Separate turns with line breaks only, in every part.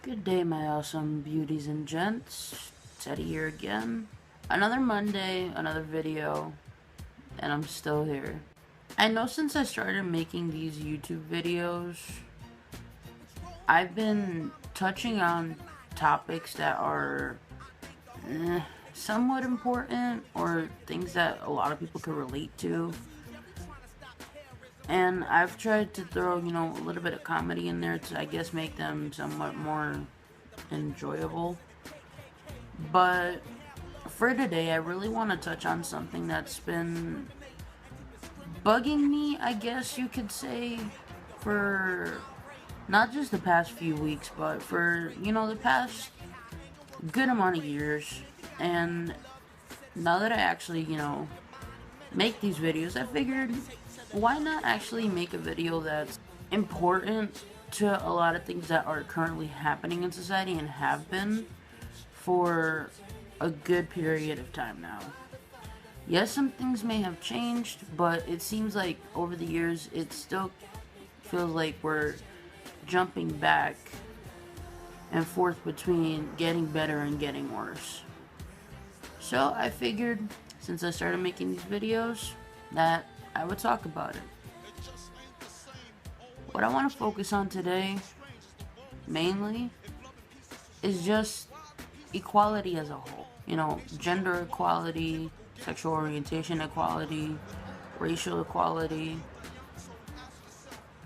Good day, my awesome beauties and gents. Teddy here again. Another Monday, another video, and I'm still here. I know since I started making these YouTube videos, I've been touching on topics that are somewhat important or things that a lot of people could relate to. And I've tried to throw, a little bit of comedy in there to, I guess, make them somewhat more enjoyable. But for today, I really want to touch on something that's been bugging me, I guess you could say, for not just the past few weeks, but for, the past good amount of years. And now that I actually, make these videos, I figured, why not actually make a video that's important to a lot of things that are currently happening in society and have been for a good period of time now. Yes, some things may have changed, but it seems like over the years it still feels like we're jumping back and forth between getting better and getting worse. So I figured, since I started making these videos, that I would talk about it. What I want to focus on today, mainly, is just equality as a whole. Gender equality, sexual orientation equality, racial equality,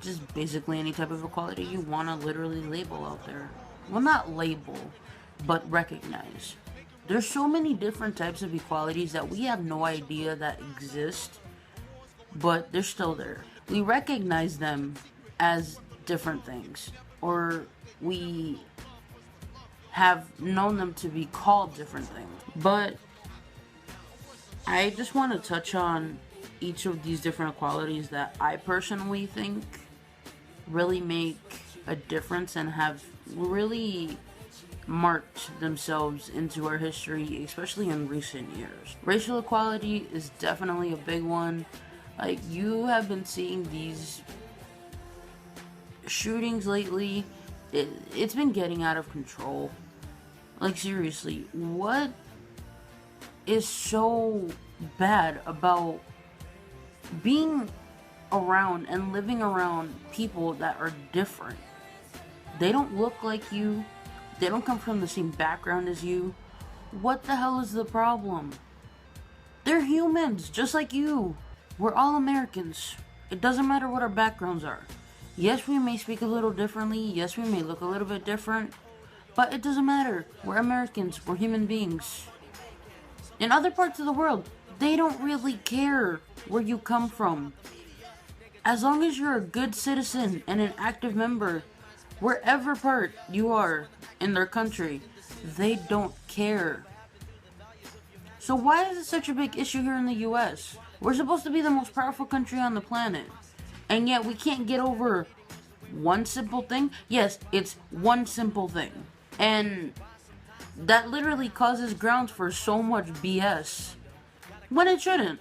just basically any type of equality you want to literally label out there. Well, not label, but recognize. There's so many different types of equalities that we have no idea that exist, but they're still there. We recognize them as different things, or we have known them to be called different things. But I just want to touch on each of these different equalities that I personally think really make a difference and have really marked themselves into our history, especially in recent years. Racial equality is definitely a big one. Like, you have been seeing these shootings lately. It's been getting out of control. Like, seriously, what is so bad about being around and living around people that are different? They don't look like you. They don't come from the same background as you. What the hell is the problem? They're humans, just like you. We're all Americans. It doesn't matter what our backgrounds are. Yes, we may speak a little differently. Yes, we may look a little bit different. But it doesn't matter. We're Americans. We're human beings. In other parts of the world, they don't really care where you come from. As long as you're a good citizen and an active member, wherever part you are in their country, they don't care. So why is it such a big issue here in the US? We're supposed to be the most powerful country on the planet, and yet we can't get over one simple thing. Yes, it's one simple thing, and that literally causes grounds for so much BS when it shouldn't.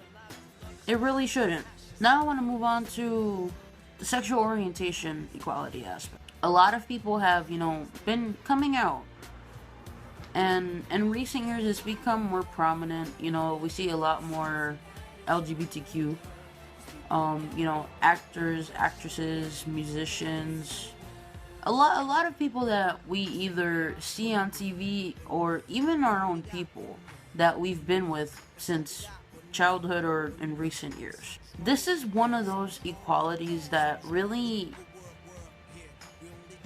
It really shouldn't. Now I want to move on to the sexual orientation equality aspect. A lot of people have, been coming out, and in recent years it's become more prominent. We see a lot more LGBTQ, actors, actresses, musicians, a lot of people that we either see on TV or even our own people that we've been with since childhood or in recent years. This is one of those equalities that really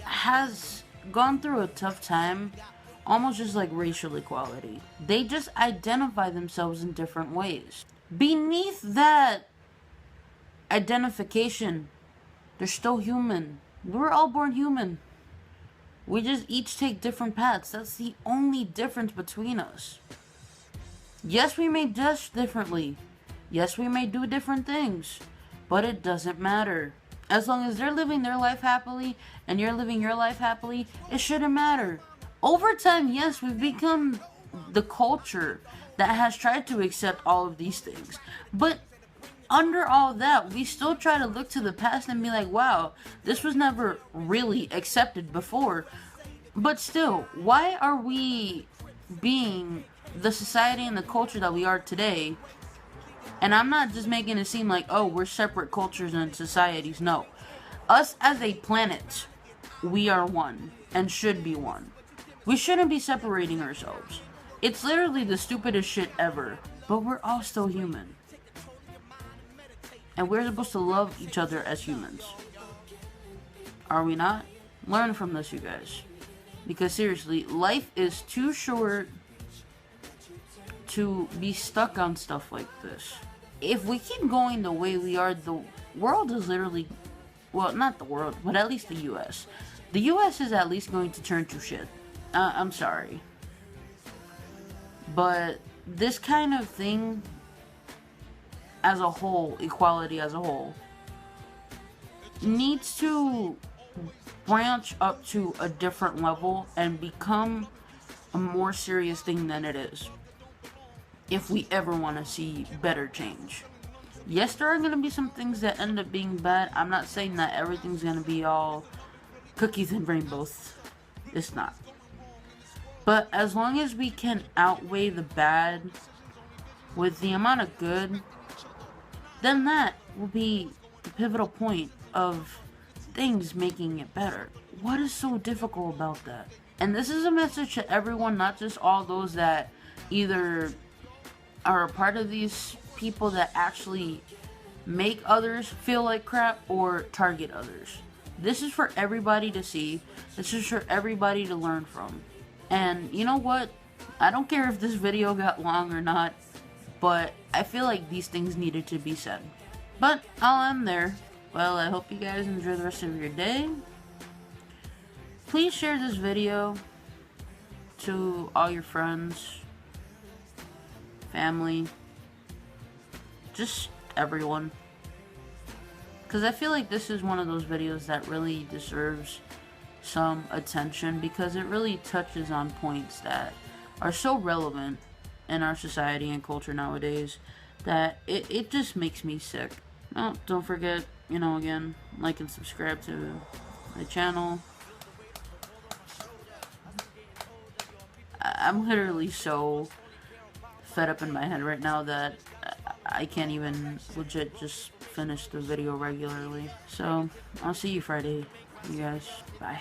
has gone through a tough time, almost just like racial equality. They just identify themselves in different ways. Beneath that identification, they're still human. We're all born human. We just each take different paths. That's the only difference between us. Yes, we may dress differently. Yes, we may do different things. But it doesn't matter. As long as they're living their life happily and you're living your life happily, it shouldn't matter. Over time, yes, we've become the culture that has tried to accept all of these things. But under all that, we still try to look to the past and be like, wow, this was never really accepted before. But still, why are we being the society and the culture that we are today? And I'm not just making it seem like, oh, we're separate cultures and societies. No. Us as a planet, we are one and should be one. We shouldn't be separating ourselves. It's literally the stupidest shit ever. But we're all still human. And we're supposed to love each other as humans. Are we not? Learn from this, you guys. Because seriously, life is too short to be stuck on stuff like this. If we keep going the way we are, the world is literally, well, not the world, but at least the US. The US is at least going to turn to shit. I'm sorry. But this kind of thing, as a whole, equality as a whole, needs to branch up to a different level and become a more serious thing than it is. If we ever want to see better change. Yes, there are going to be some things that end up being bad. I'm not saying that everything's going to be all cookies and rainbows. It's not. But as long as we can outweigh the bad with the amount of good, then that will be the pivotal point of things making it better. What is so difficult about that? And this is a message to everyone, not just all those that either are a part of these people that actually make others feel like crap or target others. This is for everybody to see. This is for everybody to learn from. And you know what? I don't care if this video got long or not, but I feel like these things needed to be said. But I'll end there. Well, I hope you guys enjoy the rest of your day. Please share this video to all your friends, family, just everyone. Because I feel like this is one of those videos that really deserves some attention because it really touches on points that are so relevant in our society and culture nowadays that it just makes me sick. Oh, don't forget, again, like and subscribe to my channel. I'm literally so fed up in my head right now that I can't even legit just finish the video regularly. So, I'll see you Friday, you guys. Bye.